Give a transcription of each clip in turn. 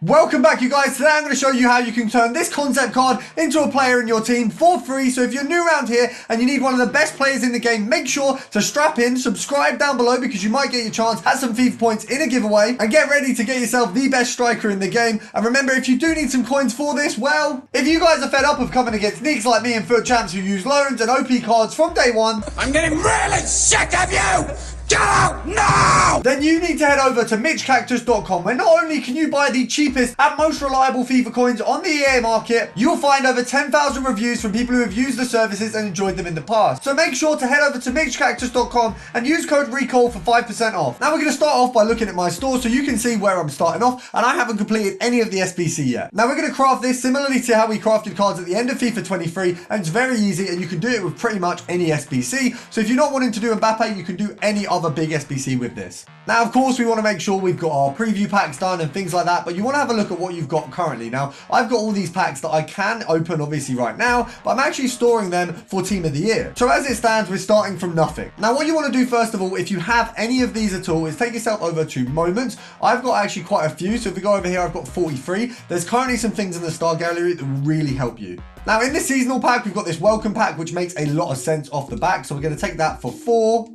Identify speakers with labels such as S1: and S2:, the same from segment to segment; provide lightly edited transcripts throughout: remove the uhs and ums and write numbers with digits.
S1: Welcome back, you guys. Today I'm going to show you how you can turn this concept card into a player in your team for free. So if you're new around here and you need one of the best players in the game, make sure to strap in, subscribe down below because you might get your chance at some FIFA points in a giveaway, and get ready to get yourself the best striker in the game. And remember, if you do need some coins for this, well, if you guys are fed up of coming against neeks like me and foot champs who use loans and OP cards from day one,
S2: I'm getting really sick of you! Get out now!
S1: Then you need to head over to MitchCactus.com, where not only can you buy the cheapest and most reliable FIFA coins on the EA market, you'll find over 10,000 reviews from people who have used the services and enjoyed them in the past. So make sure to head over to MitchCactus.com and use code RECALL for 5% off. Now we're going to start off by looking at my store so you can see where I'm starting off, and I haven't completed any of the SBC yet. Now we're going to craft this similarly to how we crafted cards at the end of FIFA 23, and it's very easy and you can do it with pretty much any SBC. So if you're not wanting to do Mbappe, you can do any other big SBC with this. Now, of course, we want to make sure we've got our preview packs done and things like that, but you want to have a look at what you've got currently. Now, I've got all these packs that I can open, obviously, right now, but I'm actually storing them for Team of the Year. So as it stands, we're starting from nothing. Now, what you want to do, first of all, if you have any of these at all, is take yourself over to Moments. I've got actually quite a few, so if we go over here, I've got 43. There's currently some things in the Star Gallery that will really help you. Now, in the seasonal pack, we've got this welcome pack, which makes a lot of sense off the back, so we're going to take that for 4.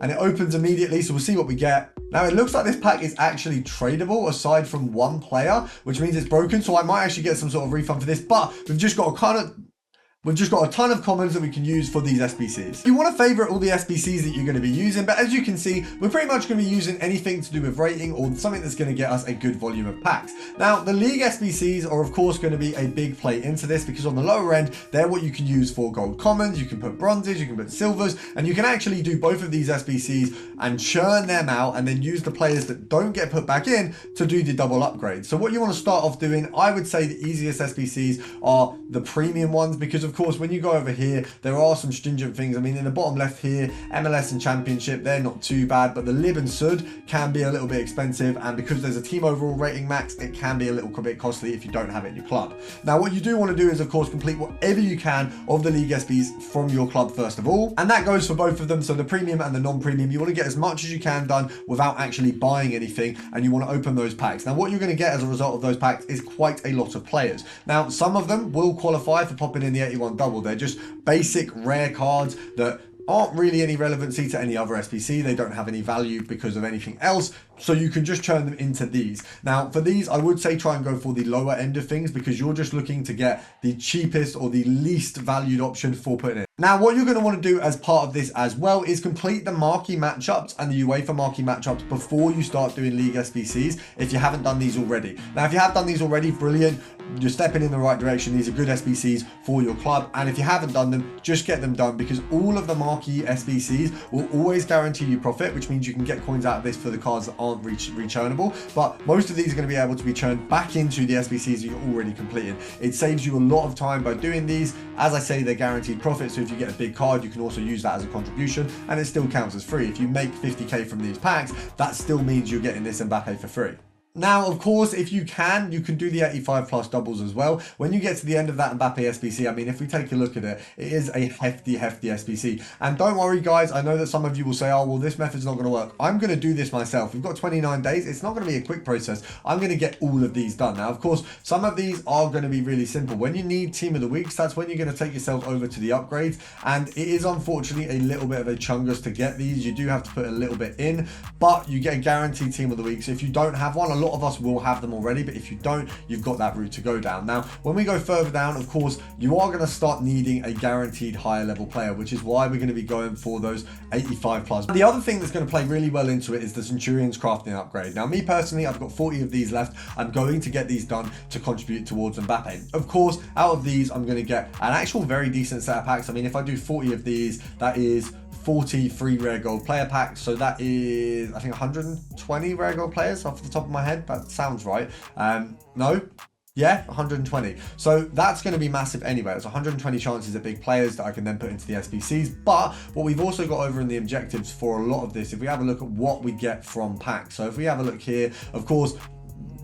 S1: And it opens immediately, so we'll see what we get. Now, it looks like this pack is actually tradable aside from one player, which means it's broken, so I might actually get some sort of refund for this, but we've just got a ton of commons that we can use for these SBCs. You want to favorite all the SBCs that you're going to be using, but as you can see, we're pretty much going to be using anything to do with rating or something that's going to get us a good volume of packs. Now, the league SBCs are of course going to be a big play into this because on the lower end, they're what you can use for gold commons, you can put bronzes, you can put silvers, and you can actually do both of these SBCs and churn them out and then use the players that don't get put back in to do the double upgrade. So what you want to start off doing, I would say the easiest SBCs are the premium ones, because of course, when you go over here, there are some stringent things. I mean, in the bottom left here, MLS and Championship, they're not too bad, but the Lib and Sud can be a little bit expensive, and because there's a team overall rating max, it can be a little bit costly if you don't have it in your club. Now, what you do want to do is, of course, complete whatever you can of the League SBs from your club first of all, and that goes for both of them. So the premium and the non-premium, you want to get as much as you can done without actually buying anything, and you want to open those packs. Now, what you're going to get as a result of those packs is quite a lot of players. Now, some of them will qualify for popping in the 81 double. They're just basic rare cards that aren't really any relevancy to any other SBC. They don't have any value because of anything else. So you can just turn them into these. Now, for these, I would say try and go for the lower end of things because you're just looking to get the cheapest or the least valued option for putting in. Now, what you're going to want to do as part of this as well is complete the marquee matchups and the UEFA marquee matchups before you start doing League SBCs if you haven't done these already. Now, if you have done these already, brilliant. You're stepping in the right direction. These are good SBCs for your club. And if you haven't done them, just get them done because all of the marquee SBCs will always guarantee you profit, which means you can get coins out of this for the cards that aren't returnable. But most of these are going to be able to be churned back into the SBCs that you're already completing. It saves you a lot of time by doing these. As I say, they're guaranteed profit. So if you get a big card, you can also use that as a contribution and it still counts as free. If you make 50k from these packs, that still means you're getting this Mbappe for free. Now, of course, if you can do the 85 plus doubles as well. When you get to the end of that Mbappe SBC, I mean, if we take a look at it, it is a hefty SBC. And don't worry, guys, I know that some of you will say, oh, well, this method's not going to work. I'm going to do this myself. We've got 29 days. It's not going to be a quick process. I'm going to get all of these done. Now, of course, some of these are going to be really simple. When you need Team of the Weeks, that's when you're going to take yourself over to the upgrades. And it is unfortunately a little bit of a chungus to get these. You do have to put a little bit in, but you get a guaranteed Team of the Week. So if you don't have one, a lot of us will have them already, but if you don't, you've got that route to go down. Now, when we go further down, of course, you are going to start needing a guaranteed higher level player, which is why we're going to be going for those 85 plus. The other thing that's going to play really well into it is the Centurion's crafting upgrade. Now, me personally, I've got 40 of these left. I'm going to get these done to contribute towards Mbappe. Of course, out of these, I'm going to get an actual very decent set of packs. I mean, if I do 40 of these, that is 40 free rare gold player packs, so that is I think 120 rare gold players off the top of my head. That sounds right. No, yeah, 120. So that's going to be massive anyway. It's 120 chances at big players that I can then put into the SBCs. But what we've also got over in the objectives for a lot of this, if we have a look at what we get from packs, so if we have a look here, of course,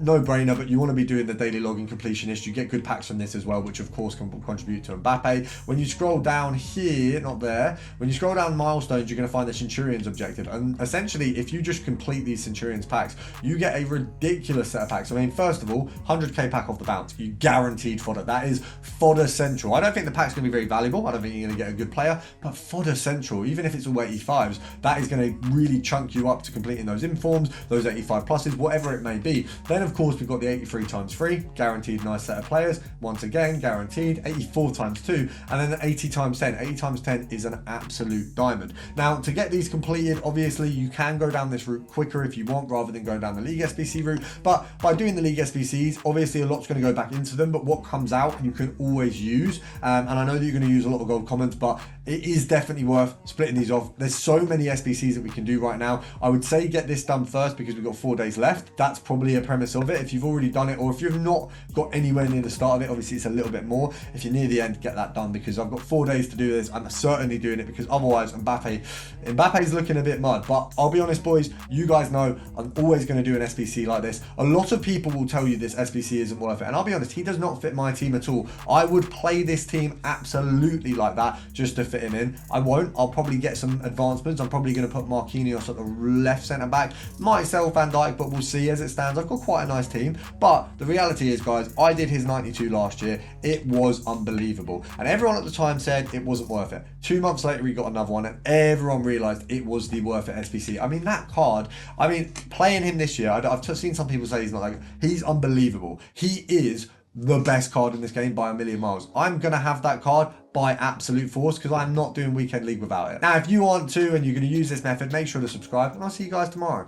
S1: no brainer, but you want to be doing the daily login completionist. You get good packs from this as well, which of course can contribute to Mbappe. When you scroll down here, not there, when you scroll down milestones, you're going to find the Centurions objective. And essentially, if you just complete these Centurions packs, you get a ridiculous set of packs. I mean, first of all, 100k pack off the bounce. You guaranteed fodder. That is fodder central. I don't think the pack's going to be very valuable. I don't think you're going to get a good player, but fodder central, even if it's all 85s, that is going to really chunk you up to completing those informs, those 85 pluses, whatever it may be. Then of course we've got the 83 times 3, guaranteed nice set of players, once again guaranteed, 84 times 2, and then 80 times 10. 80 times 10 is an absolute diamond. Now to get these completed, obviously you can go down this route quicker if you want, rather than going down the League SBC route, but by doing the League SBCs, obviously a lot's going to go back into them, but what comes out you can always use, and I know that you're going to use a lot of gold commons, but it is definitely worth splitting these off. There's so many SBCs that we can do right now. I would say get this done first because we've got 4 days left. That's probably a premise of it. If you've already done it, or if you've not got anywhere near the start of it, obviously it's a little bit more. If you're near the end, get that done, because I've got 4 days to do this. I'm certainly doing it because otherwise Mbappe's looking a bit mud. But I'll be honest, boys, you guys know I'm always going to do an SBC like this. A lot of people will tell you this SBC isn't worth it, and I'll be honest, he does not fit my team at all. I would play this team absolutely like that just to fit him in. I won't. I'll probably get some advancements. I'm probably going to put Marquinhos at the left centre back. Might sell Van Dijk, but we'll see as it stands. I've got quite a nice team, but the reality is, guys, I did his 92 last year. It was unbelievable, and everyone at the time said it wasn't worth it. 2 months later, he got another one, and everyone realised it was the worth it SBC. I mean, that card, I mean, playing him this year, I've seen some people say he's not like, he's unbelievable. He is the best card in this game by a million miles. I'm going to have that card by absolute force because I'm not doing Weekend League without it. Now, if you want to and you're going to use this method, make sure to subscribe, and I'll see you guys tomorrow.